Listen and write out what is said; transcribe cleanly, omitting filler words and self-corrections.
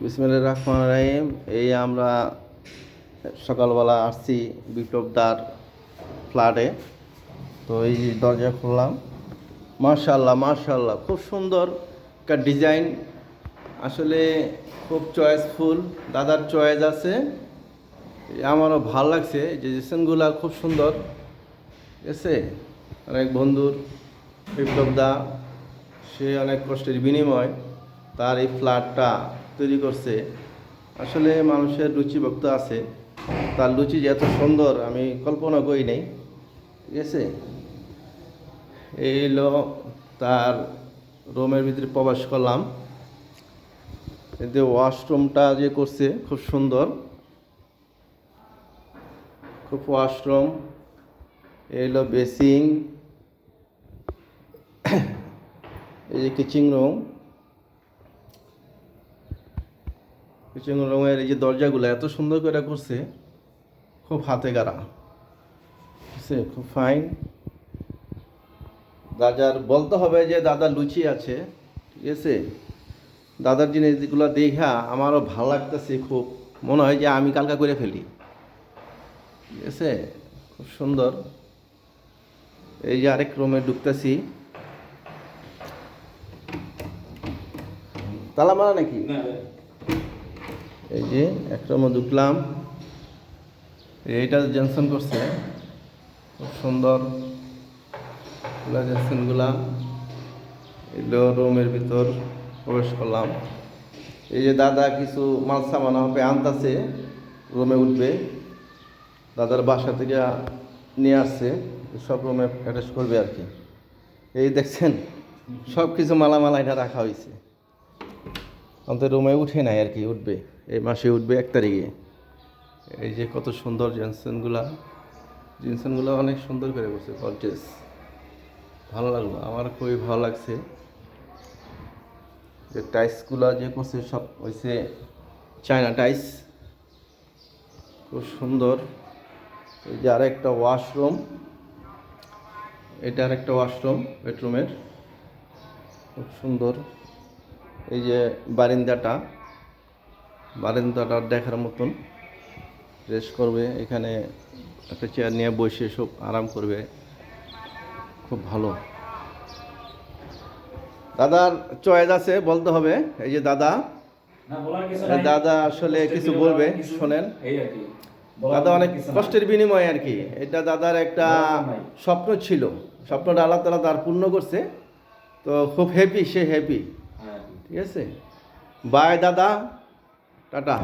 বিসমিল্লাহির রহমানির রহিম। এই আমরা সকালবেলা আসছি বিপ্লবদার ফ্ল্যাটে। তো এই দরজা খুললাম, মাশাআল্লাহ মাশাআল্লাহ, খুব সুন্দর একটা ডিজাইন। আসলে খুব চয়েসফুল, দাদার চয়েস আছে, আমারও ভাল লাগছে। যে ডিজাইনগুলো খুব সুন্দর, ঠিক আছে। অনেক বন্ধুর বিপ্লবদা, সে অনেক কষ্টের বিনিময় তার এই ফ্ল্যাটটা তৈরি করছে। আসলে মানুষের রুচিভক্ত আছে, তার রুচি যে এত সুন্দর আমি কল্পনা করি নাই, ঠিক আছে। এই হলো তার রুমের ভিতরে প্রবেশ করলাম। এতে ওয়াশরুমটা যে করছে খুব সুন্দর, খুব ওয়াশরুম। এই হলো বেসিং, এই যে কিচেন রুম। কিচেন রুমের এই যে দরজাগুলো এত সুন্দর করে করছে, খুব হাতে গাড়া, ঠিক আছে, খুব ফাইন। দাদার বলতে হবে যে দাদার লুচি আছে, ঠিক আছে। দাদার জিনিসগুলো দেখা আমারও ভালো লাগতেছে, খুব মনে হয় যে আমি কালকা করে ফেলি, ঠিক আছে। খুব সুন্দর। এই যে আরেক রুমে ঢুকতেছি, তালা মারা নাকি? এই যে এক রুমে ঢুকলাম, এইটা জেনসন করছে, খুব সুন্দর জেনসনগুলা। এগুলো রুমের ভিতর প্রবেশ করলাম। এই যে দাদা কিছু মাল সামান হবে আনতেছে, রুমে উঠবে, দাদার বাসা থেকে নিয়ে আসছে, সব রুমে অ্যাটাচ করবে আর কি। এই দেখছেন সব কিছু মালামাল এটা রাখা হয়েছে, আমাদের রুমে উঠে নাই আর কি, উঠবে এই মাসে, উঠবে 1 তারিখে। এই যে কত সুন্দর জিনসনগুলো অনেক সুন্দর করে করছে, গর্জিয়াস, ভালো লাগলো, আমার খুবই ভালো লাগছে। যে টাইলসগুলো যে করছে সব হয়েছে চায়না টাইলস, খুব সুন্দর। এই যে আরেকটা ওয়াশরুম, এটা আরেকটা ওয়াশরুম বেডরুমের, খুব সুন্দর। এই যে বারান্দাটা দেখার মতন, রেস্ট করবে এখানে, একটা চেয়ার নিয়ে বসে সব আরাম করবে, খুব ভালো। দাদার চয়েস আছে বলতে হবে। এই যে দাদা আসলে কিছু বলবে, শোনেন। দাদা অনেক কষ্টের বিনিময়ে আর কি, এটা দাদার একটা স্বপ্ন ছিল, স্বপ্নটা আল্লাহ তাআলা তার পূর্ণ করছে। তো খুব হ্যাপি, সে হ্যাপি, ঠিক আছে। বাই দাদা, টাটা।